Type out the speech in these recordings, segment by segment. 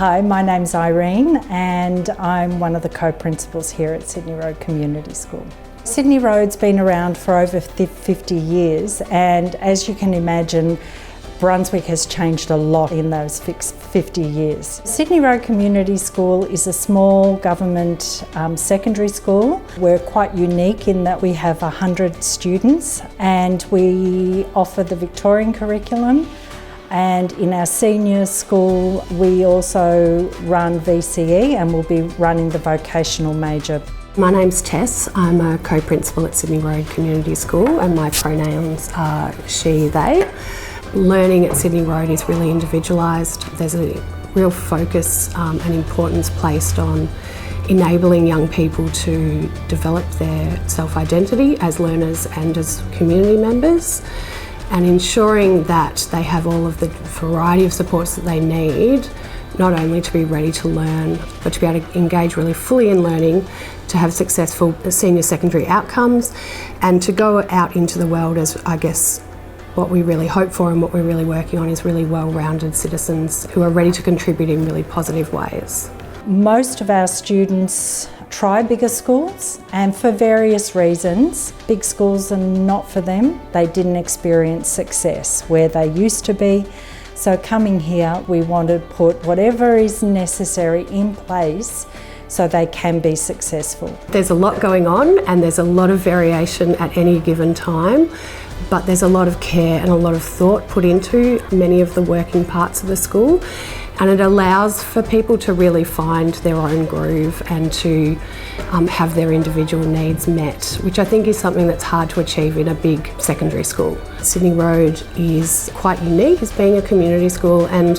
Hi, my name's Irene and I'm one of the co-principals here at Sydney Road Community School. Sydney Road's been around for over 50 years, and as you can imagine, Brunswick has changed a lot in those 50 years. Sydney Road Community School is a small government secondary school. We're quite unique in that we have 100 students and we offer the Victorian curriculum. And in our senior school, we also run VCE and we'll be running the vocational major. My name's Tess. I'm a co-principal at Sydney Road Community School and my pronouns are she, they. Learning at Sydney Road is really individualised. There's a real focus and importance placed on enabling young people to develop their self-identity as learners and as community members, and ensuring that they have all of the variety of supports that they need, not only to be ready to learn, but to be able to engage really fully in learning, to have successful senior secondary outcomes, and to go out into the world as, I guess, what we really hope for and what we're really working on is really well-rounded citizens who are ready to contribute in really positive ways. Most of our students try bigger schools, and for various reasons. Big schools are not for them. They didn't experience success where they used to be. So coming here, we want to put whatever is necessary in place so they can be successful. There's a lot going on and there's a lot of variation at any given time, but there's a lot of care and a lot of thought put into many of the working parts of the school, and it allows for people to really find their own groove and to have their individual needs met, which I think is something that's hard to achieve in a big secondary school. Sydney Road is quite unique as being a community school, and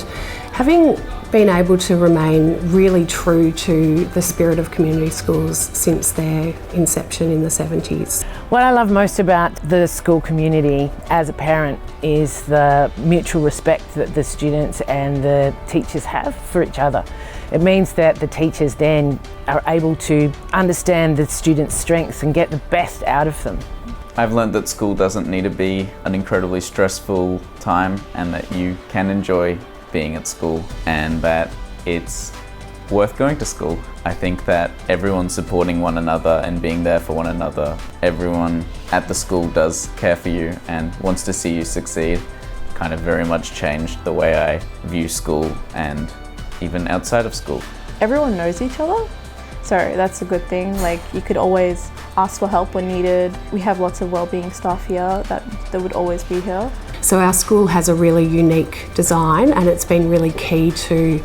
having been able to remain really true to the spirit of community schools since their inception in the 70s. What I love most about the school community as a parent is the mutual respect that the students and the teachers have for each other. It means that the teachers then are able to understand the students' strengths and get the best out of them. I've learned that school doesn't need to be an incredibly stressful time, and that you can enjoy being at school and that it's worth going to school. I think that everyone's supporting one another and being there for one another. Everyone at the school does care for you and wants to see you succeed. Kind of very much changed the way I view school and even outside of school. Everyone knows each other, so that's a good thing. Like, you could always ask for help when needed. We have lots of wellbeing staff here that would always be here. So our school has a really unique design, and it's been really key to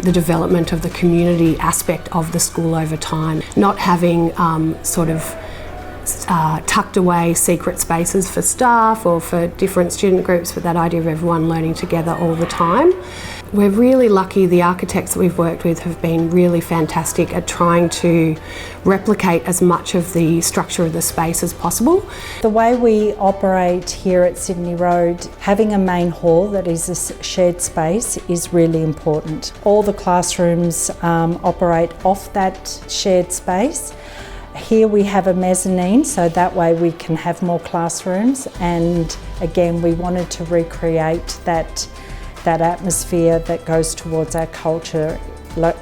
the development of the community aspect of the school over time. Not having tucked away secret spaces for staff or for different student groups, but that idea of everyone learning together all the time. We're really lucky. The architects that we've worked with have been really fantastic at trying to replicate as much of the structure of the space as possible. The way we operate here at Sydney Road, having a main hall that is a shared space is really important. All the classrooms operate off that shared space. Here we have a mezzanine, so that way we can have more classrooms, and again we wanted to recreate that atmosphere that goes towards our culture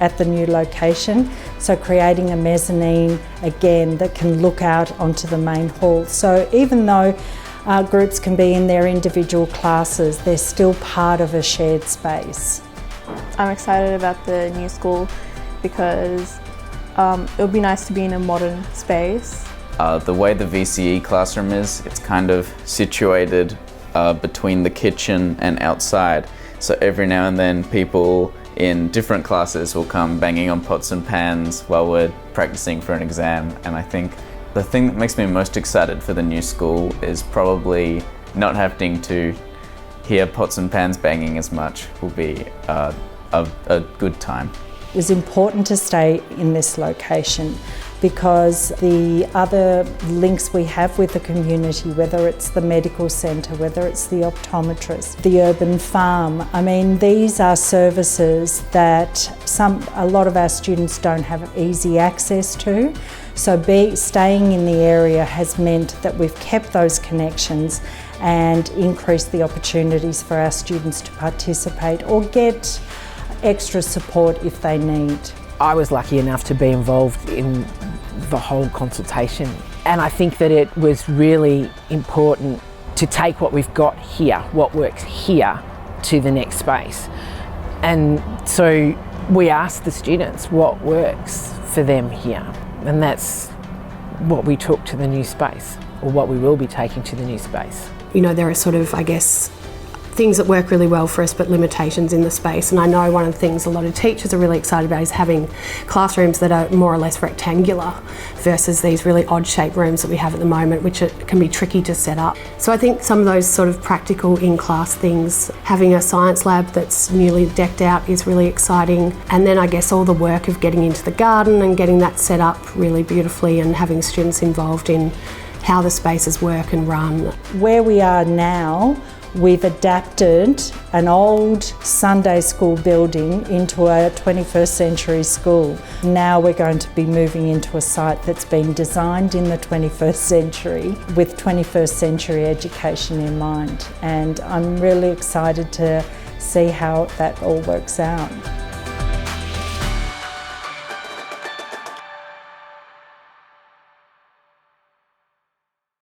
at the new location. So creating a mezzanine again that can look out onto the main hall. So even though groups can be in their individual classes, they're still part of a shared space. I'm excited about the new school because it would be nice to be in a modern space. The way the VCE classroom is, it's kind of situated between the kitchen and outside. So every now and then people in different classes will come banging on pots and pans while we're practicing for an exam. And I think the thing that makes me most excited for the new school is probably not having to hear pots and pans banging as much. Will be a good time. It was important to stay in this location because the other links we have with the community, whether it's the medical centre, whether it's the optometrist, the urban farm, I mean, these are services that a lot of our students don't have easy access to. So staying in the area has meant that we've kept those connections and increased the opportunities for our students to participate or get extra support if they need. I was lucky enough to be involved in the whole consultation, and I think that it was really important to take what we've got here, what works here, to the next space. And so we asked the students what works for them here, and that's what we took to the new space, or what we will be taking to the new space. You know, there are sort of, I guess, things that work really well for us, but limitations in the space. And I know one of the things a lot of teachers are really excited about is having classrooms that are more or less rectangular versus these really odd shaped rooms that we have at the moment, which can be tricky to set up. So I think some of those sort of practical in-class things, having a science lab that's newly decked out is really exciting. And then I guess all the work of getting into the garden and getting that set up really beautifully and having students involved in how the spaces work and run. Where we are now, we've adapted an old Sunday school building into a 21st century school. Now we're going to be moving into a site that's been designed in the 21st century with 21st century education in mind. And I'm really excited to see how that all works out.